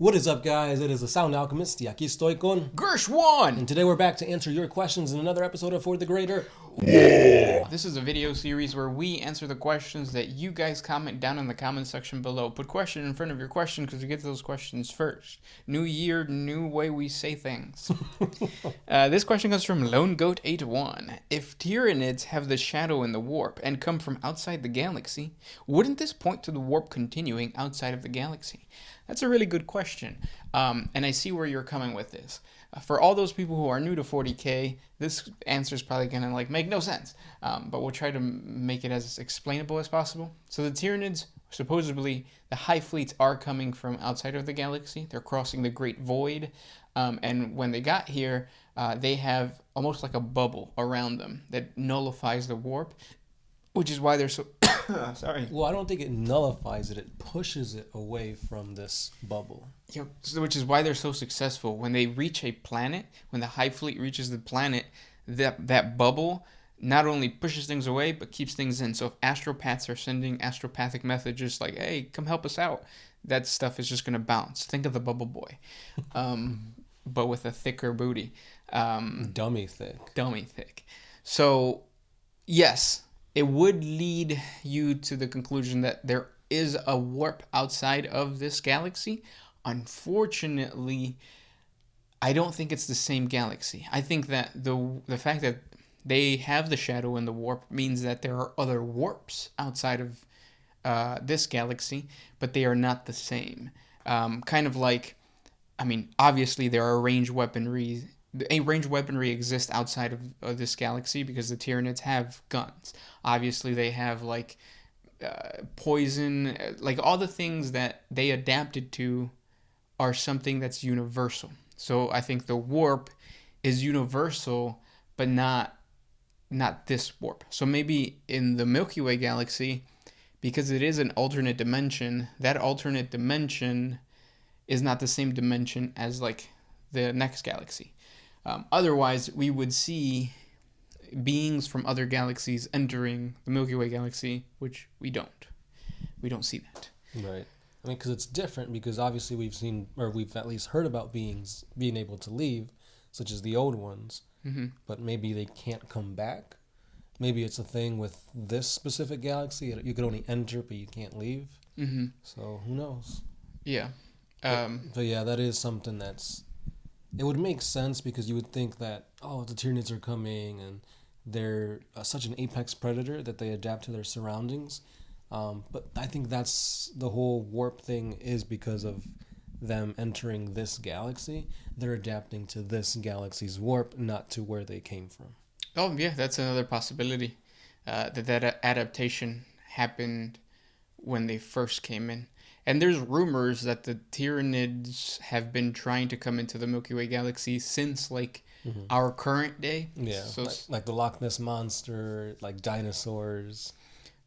What is up, guys? It is the Sound Alchemist, y aquí estoy con... Gersh1! And today we're back to answer your questions in another episode of For the Greater... This is a video series where we answer the questions that you guys comment down in the comment section below. Put question in front of your question because we get to those questions first. New year, new way we say things. This question comes from Lone Goat 81. If Tyranids have the shadow in the warp and come from outside the galaxy, wouldn't this point to the warp continuing outside of the galaxy? That's a really good question, and I see where you're coming with this. For all those people who are new to 40K, this answer is probably going to make no sense, but we'll try to make it as explainable as possible. So the Tyranids, supposedly, the High Fleets are coming from outside of the galaxy. They're crossing the Great Void, and when they got here, they have almost like a bubble around them that nullifies the warp, which is why they're so... Sorry. Well, I don't think it nullifies it. It pushes it away from this bubble. Yep. So, which is why they're so successful. When they reach a planet, when the High Fleet reaches the planet, that bubble not only pushes things away, but keeps things in. So if astropaths are sending astropathic messages like, hey, come help us out, that stuff is just going to bounce. Think of the Bubble Boy, but with a thicker booty. Dummy thick. So, yes, it would lead you to the conclusion that there is a warp outside of this galaxy. Unfortunately, I don't think it's the same galaxy. I think that the fact that they have the shadow in the warp means that there are other warps outside of this galaxy, but they are not the same. Kind of like, obviously there are ranged weaponry. Ranged weaponry exists outside of this galaxy because the Tyranids have guns. Obviously, they have poison, all the things that they adapted to are something that's universal. So I think the warp is universal, but not this warp. So maybe in the Milky Way galaxy, because it is an alternate dimension, that alternate dimension is not the same dimension as the next galaxy. Otherwise, we would see beings from other galaxies entering the Milky Way galaxy, which we don't. We don't see that. Right. Because it's different, because obviously we've at least heard about beings being able to leave, such as the old ones, but maybe they can't come back. Maybe it's a thing with this specific galaxy. You can only enter, but you can't leave. Mm-hmm. So who knows? Yeah. But yeah, that is something it would make sense, because you would think that, the Tyranids are coming and they're such an apex predator that they adapt to their surroundings. But I think that's the whole warp thing, is because of them entering this galaxy. They're adapting to this galaxy's warp, not to where they came from. Oh, yeah, that's another possibility. That adaptation happened when they first came in. And there's rumors that the Tyranids have been trying to come into the Milky Way galaxy since, our current day. Yeah, so like the Loch Ness Monster, dinosaurs.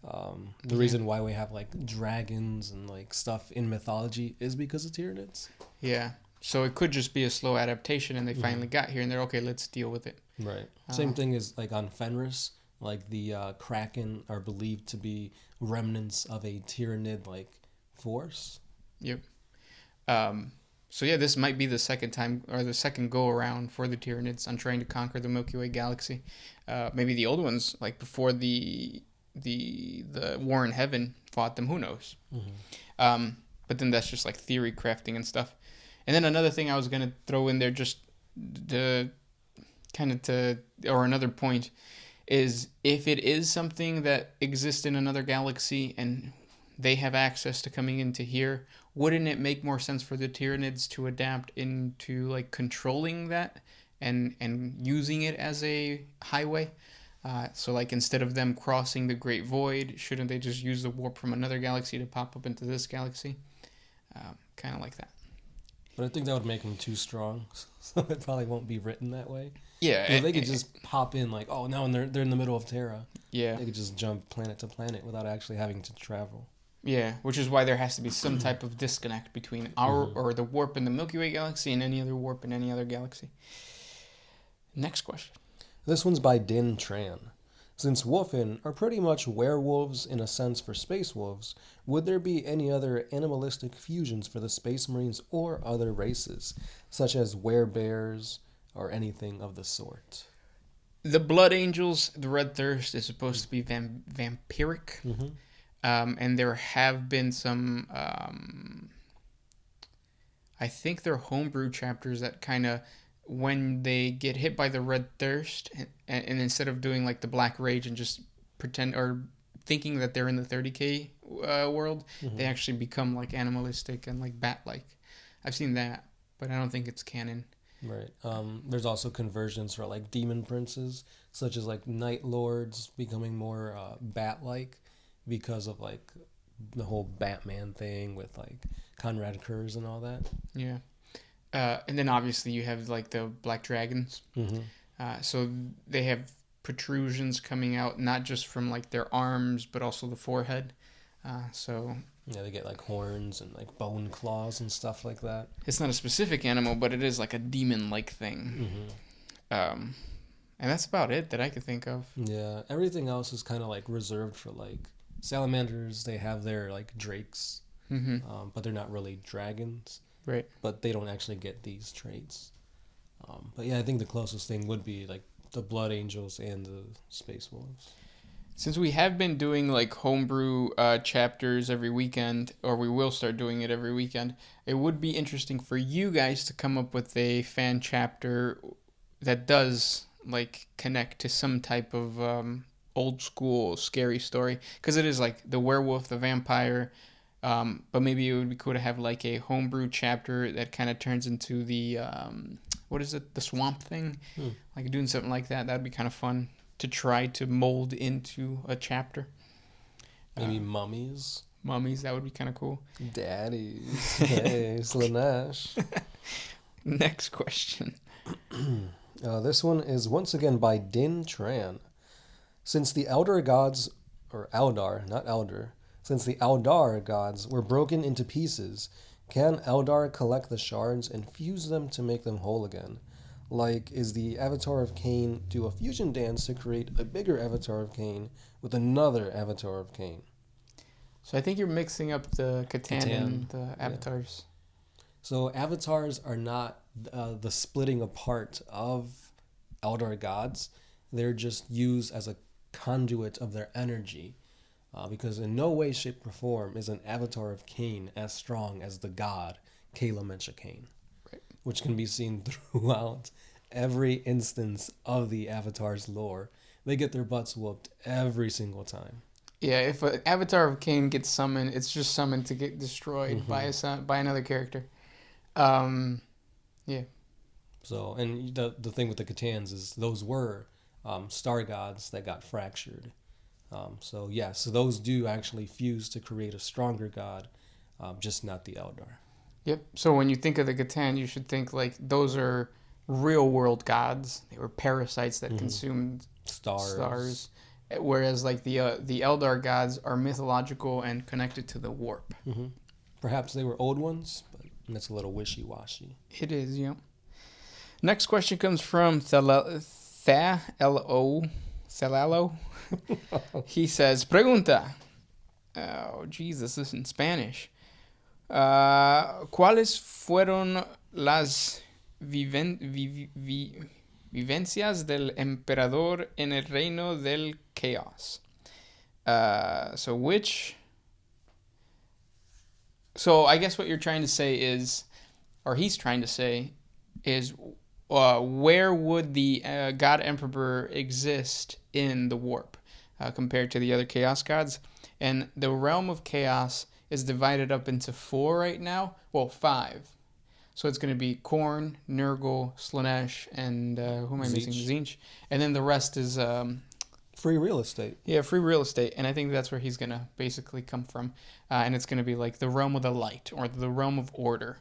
The reason why we have, dragons and, stuff in mythology is because of Tyranids. Yeah, so it could just be a slow adaptation, and they finally got here, and they're, okay, let's deal with it. Right. Same thing is, on Fenris, the Kraken are believed to be remnants of a Tyranid, force. Yep. So yeah, this might be the second time, or the second go around for the Tyranids on trying to conquer the Milky Way galaxy. Maybe the old ones, before the War in Heaven fought them. Who knows? Mm-hmm. But then that's just theory crafting and stuff. And then another thing I was gonna throw in there, just or another point, is if it is something that exists in another galaxy and they have access to coming into here, wouldn't it make more sense for the Tyranids to adapt into controlling that and using it as a highway? So instead of them crossing the Great Void, shouldn't they just use the warp from another galaxy to pop up into this galaxy? Kind of like that. But I think that would make them too strong, so it probably won't be written that way. Yeah, they could just pop in no, and they're in the middle of Terra. Yeah, they could just jump planet to planet without actually having to travel. Yeah, which is why there has to be some type of disconnect between or the warp in the Milky Way galaxy and any other warp in any other galaxy. Next question. This one's by Din Tran. Since wolfen are pretty much werewolves in a sense for space wolves, would there be any other animalistic fusions for the Space Marines or other races, such as werebears or anything of the sort? The Blood Angels, the Red Thirst, is supposed to be vampiric. Mm-hmm. And there have been some, I think they're homebrew chapters that kind of, when they get hit by the Red Thirst, and instead of doing like the Black Rage and just pretend or thinking that they're in the 30K world, they actually become like animalistic and like bat-like. I've seen that, but I don't think it's canon. Right. There's also conversions for like demon princes, such as like night lords becoming more bat-like because of like the whole Batman thing with like Conrad Kurz and all that. Yeah. And then obviously you have like the Black Dragons. So they have protrusions coming out, not just from like their arms, but also the forehead. So yeah, they get like horns and like bone claws and stuff like that. It's not a specific animal, but it is like a demon-like thing. And that's about it that I could think of. Yeah, everything else is kind of like reserved for like salamanders. They have their like drakes, but they're not really dragons. Right. But they don't actually get these traits. But yeah, I think the closest thing would be like the Blood Angels and the Space Wolves. Since we have been doing like homebrew chapters every weekend, or we will start doing it every weekend, it would be interesting for you guys to come up with a fan chapter that does like connect to some type of old school scary story. Because it is like the werewolf, the vampire, but maybe it would be cool to have like a homebrew chapter that kind of turns into the, what is it, the swamp thing? Like doing something like that. That'd be kind of fun to try to mold into a chapter. Maybe mummies. Mummies, that would be kind of cool. Daddies. Hey, Slanesh. Next question. This one is once again by Din Tran. Since the Elder gods, or Eldar, not Elder, since the Eldar gods were broken into pieces, can Eldar collect the shards and fuse them to make them whole again? Like, is the Avatar of Cain do a fusion dance to create a bigger Avatar of Cain with another Avatar of Cain? So I think you're mixing up the Catan and the avatars. Yeah. So avatars are not the splitting apart of Eldar gods. They're just used as a conduit of their energy. Because in no way, shape, or form is an Avatar of Cain as strong as the god Kala Cain. Which can be seen throughout every instance of the Avatar's lore. They get their butts whooped every single time. Yeah, if an Avatar of Cain gets summoned, it's just summoned to get destroyed by another character. Yeah. So, and the thing with the Catans is those were star gods that got fractured. So those do actually fuse to create a stronger god, just not the Eldar. Yep. So when you think of the Catan, you should think like those are real world gods. They were parasites that consumed stars. Whereas like the Eldar gods are mythological and connected to the warp. Perhaps they were old ones, but that's a little wishy-washy. It is, yeah. Next question comes from Thalalo. He says, Pregunta. Oh, Jesus, this is in Spanish. ¿Cuáles fueron las vivencias del emperador en el reino del chaos? So I guess what you're trying to say is, or he's trying to say, is where would the God Emperor exist in the warp compared to the other chaos gods? And the realm of chaos is divided up into 4 right now. Well, 5. So it's going to be Khorne, Nurgle, Slanesh, and who am I missing? Tzeentch. And then the rest is... free real estate. Yeah, free real estate. And I think that's where he's going to basically come from. And it's going to be like the realm of the light or the realm of order,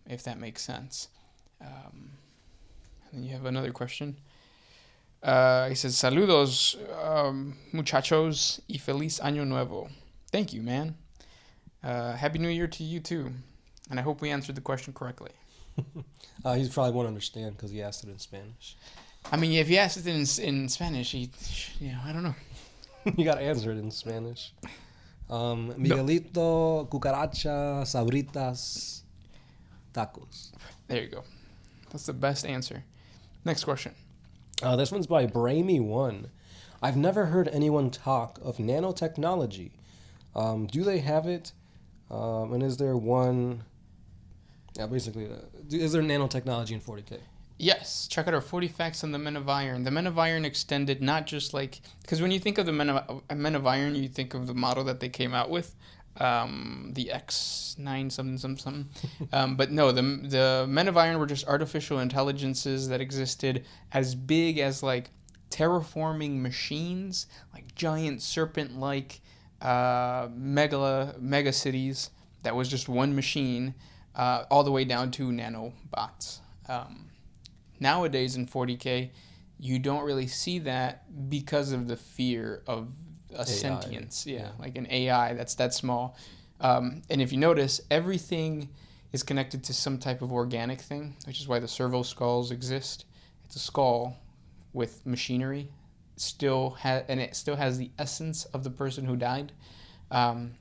if that makes sense. And then you have another question. He says, Saludos, muchachos, y feliz año nuevo. Thank you, man. Happy New Year to you, too. And I hope we answered the question correctly. He probably won't understand because he asked it in Spanish. I mean, if you asked it in Spanish, I don't know. You gotta answer it in Spanish. Miguelito, cucaracha, sabritas, tacos. There you go. That's the best answer. Next question. This one's by Bramy1. I've never heard anyone talk of nanotechnology. Do they have it? And is there one... Yeah, basically, is there nanotechnology in 40K? Yes, check out our 40 facts on the Men of Iron. The Men of Iron extended not just like... Because when you think of the Men of Iron, you think of the model that they came out with. The X9 something. But no, the Men of Iron were just artificial intelligences that existed as big as like terraforming machines, like giant serpent-like mega cities that was just one machine, all the way down to nanobots. Nowadays in 40K, you don't really see that because of the fear of a AI. Sentience. Yeah, like an AI that's that small. And if you notice, everything is connected to some type of organic thing, which is why the servo skulls exist. It's a skull with machinery, and it still has the essence of the person who died. Same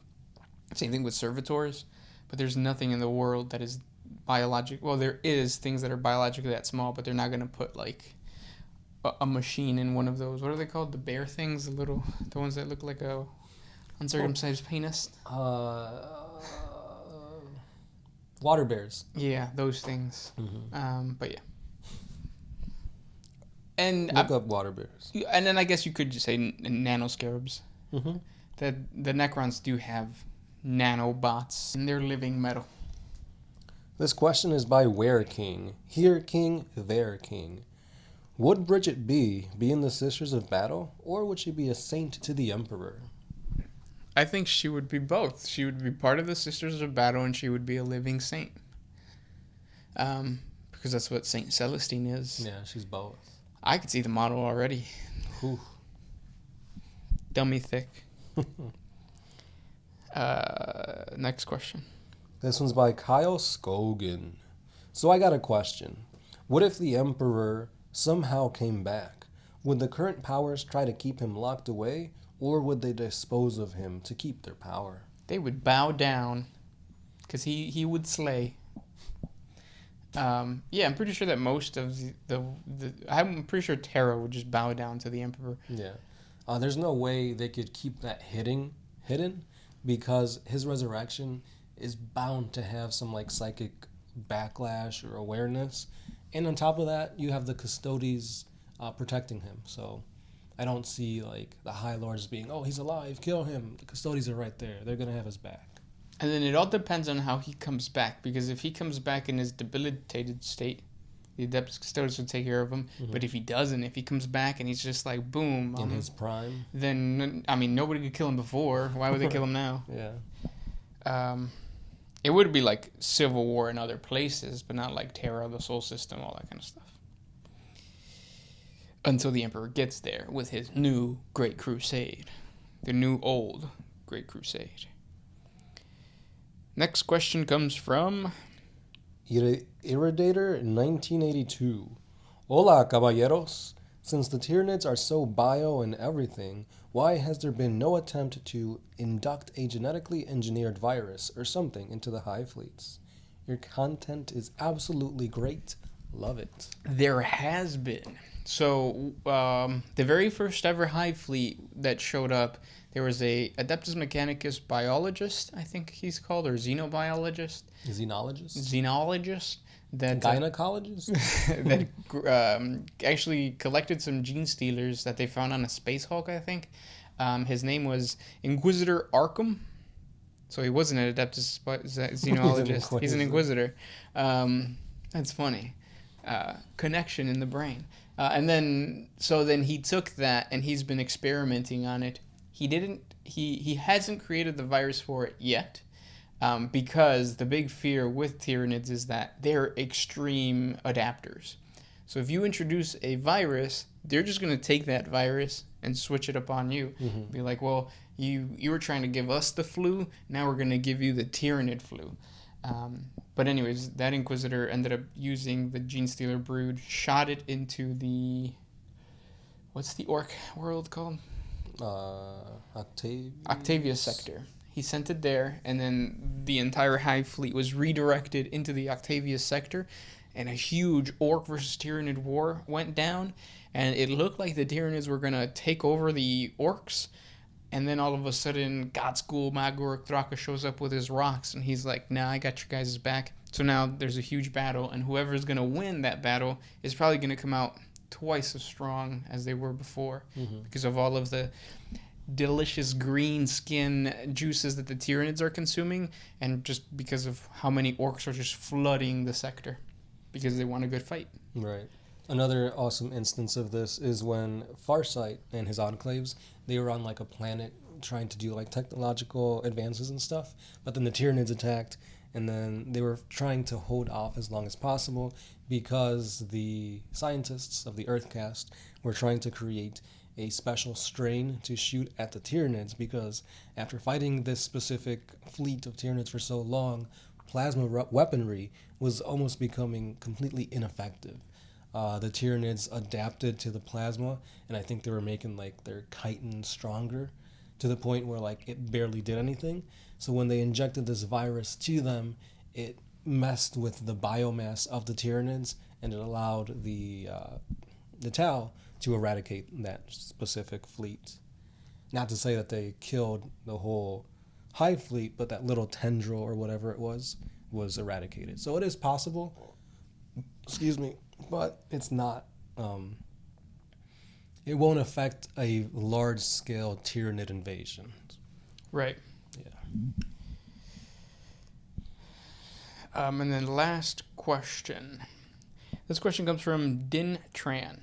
thing with servitors, but there's nothing in the world that is biologic. Well, there is things that are biologically that small, but they're not going to put like a machine in one of those. What are they called? The bear things, the ones that look like a uncircumcised penis. Water bears. Yeah, those things. Mm-hmm. But yeah. And look up water bears. And then I guess you could just say nanoscarabs. Mm-hmm. That the Necrons do have nanobots in their living metal. This question is by Where King. Here King, there King. Would Bridget be in the Sisters of Battle, or would she be a saint to the Emperor? I think she would be both. She would be part of the Sisters of Battle, and she would be a living saint. Because that's what Saint Celestine is. Yeah, she's both. I could see the model already. Whew. Dummy thick. Next question. This one's by Kyle Scogan. So I got a question. What if the Emperor somehow came back? Would the current powers try to keep him locked away, or would they dispose of him to keep their power? They would bow down, because he would slay. Yeah, I'm pretty sure that most of I'm pretty sure Terra would just bow down to the Emperor. Yeah. There's no way they could keep that hidden, because his resurrection is bound to have some like psychic backlash or awareness. And on top of that, you have the Custodes protecting him. So I don't see like the High Lords being, oh, he's alive, kill him. The Custodes are right there. They're going to have his back. And then it all depends on how he comes back, because if he comes back in his debilitated state, the Adeptus Custodes will take care of him. Mm-hmm. But if he doesn't, if he comes back and he's just like, boom. In his prime. Then, I mean, nobody could kill him before. Why would they kill him now? Yeah. It would be like civil war in other places, but not like Terra, the Soul System, all that kind of stuff. Until the Emperor gets there with his new Great Crusade. The new old Great Crusade. Next question comes from... Irridator 1982. Hola, caballeros. Since the Tyranids are so bio and everything, why has there been no attempt to induct a genetically engineered virus or something into the Hive fleets? Your content is absolutely great. Love it. There has been. So, the very first ever Hive fleet that showed up, there was a Adeptus Mechanicus biologist, I think he's called, or xenobiologist. Xenologist. That gynecologist? That actually collected some gene stealers that they found on a Space Hulk, I think. His name was Inquisitor Arkham. So he wasn't an Adeptus Xenologist. He's an Inquisitor. That's funny. Connection in the brain. And then he took that and he's been experimenting on it. He hasn't created the virus for it yet. Because the big fear with Tyranids is that they're extreme adapters. So if you introduce a virus, they're just going to take that virus and switch it up on you. Mm-hmm. Be like, well, you were trying to give us the flu, now we're going to give you the Tyranid flu. But anyways, that Inquisitor ended up using the Gene Stealer brood, shot it into the... What's the orc world called? Octavia sector. He sent it there, and then the entire Hive fleet was redirected into the Octavia sector, and a huge orc versus Tyranid war went down, and it looked like the Tyranids were going to take over the orcs. And then all of a sudden, Godschool Magor Thraka shows up with his rocks, and he's like, nah, I got your guys' back. So now there's a huge battle, and whoever's going to win that battle is probably going to come out twice as strong as they were before, because of all of the delicious green skin juices that the Tyranids are consuming, and just because of how many orcs are just flooding the sector, because they want a good fight. Right. Another awesome instance of this is when Farsight and his enclaves, they were on like a planet trying to do like technological advances and stuff, but then the Tyranids attacked, and then they were trying to hold off as long as possible because the scientists of the Earthcast were trying to create a special strain to shoot at the Tyranids, because after fighting this specific fleet of Tyranids for so long, plasma weaponry was almost becoming completely ineffective. The Tyranids adapted to the plasma, and I think they were making like their chitin stronger to the point where like it barely did anything. So when they injected this virus to them, it messed with the biomass of the Tyranids, and it allowed the Tau to eradicate that specific fleet. Not to say that they killed the whole Hive fleet, but that little tendril or whatever it was eradicated. So it is possible. Excuse me. But it's not, it won't affect a large-scale Tyranid invasion. Right. Yeah. And then last question. This question comes from Din Tran.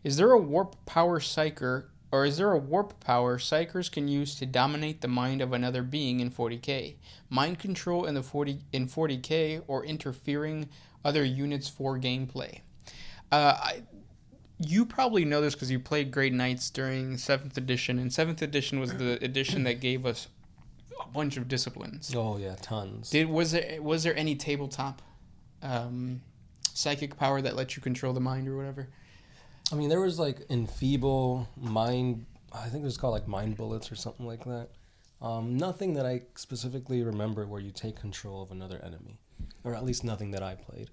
Is there a warp power psyker, or is there a warp power psychers can use to dominate the mind of another being in 40K? Mind control in 40K, or interfering other units for gameplay. You probably know this because you played Grey Knights during 7th edition, and 7th edition was the edition that gave us a bunch of disciplines. Oh yeah, tons. Was there any tabletop psychic power that lets you control the mind or whatever? I mean, there was like enfeeble mind. I think it was called like mind bullets or something like that. Nothing that I specifically remember where you take control of another enemy, or at least nothing that I played.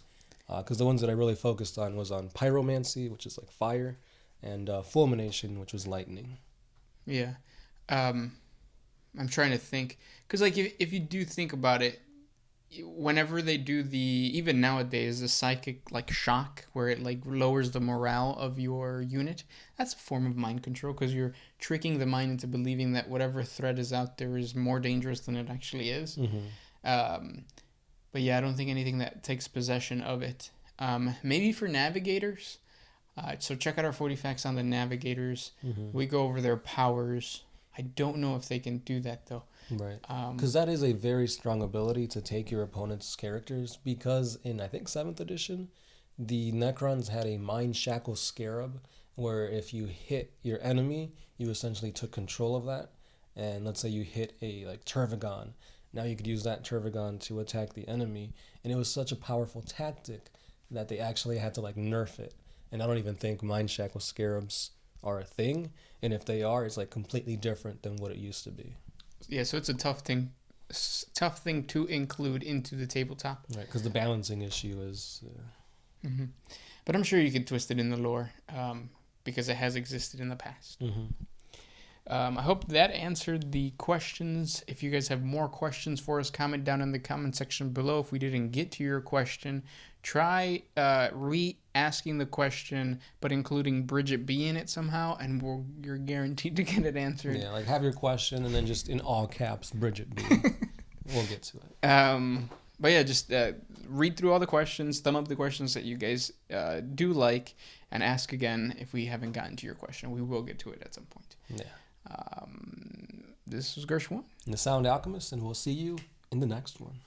Because the ones that I really focused on was on pyromancy, which is like fire, and fulmination, which was lightning. Yeah. I'm trying to think. Because like if you do think about it, whenever they do even nowadays, the psychic like shock, where it like lowers the morale of your unit, that's a form of mind control, because you're tricking the mind into believing that whatever threat is out there is more dangerous than it actually is. Mm-hmm. But yeah, I don't think anything that takes possession of it. Maybe for navigators. So check out our 40 facts on the navigators. Mm-hmm. We go over their powers. I don't know if they can do that though. Right. Because that is a very strong ability to take your opponent's characters. Because in, I think, 7th edition, the Necrons had a Mind Shackle Scarab, where if you hit your enemy, you essentially took control of that. And let's say you hit a like Tervagon. Now you could use that Tervagon to attack the enemy. And it was such a powerful tactic that they actually had to like nerf it. And I don't even think Mind Shackle Scarabs are a thing. And if they are, it's like completely different than what it used to be. Yeah, so it's a tough thing to include into the tabletop. Right, because the balancing issue is... Mm-hmm. But I'm sure you can twist it in the lore, because it has existed in the past. Mm-hmm. I hope that answered the questions. If you guys have more questions for us, comment down in the comment section below. If we didn't get to your question, try re-asking the question, but including Bridget B in it somehow, and you're guaranteed to get it answered. Yeah, like have your question and then just in all caps, Bridget B. We'll get to it. But yeah, just read through all the questions, thumb up the questions that you guys do like, and ask again if we haven't gotten to your question. We will get to it at some point. Yeah. This was Gershwin. And the Sound Alchemist, and we'll see you in the next one.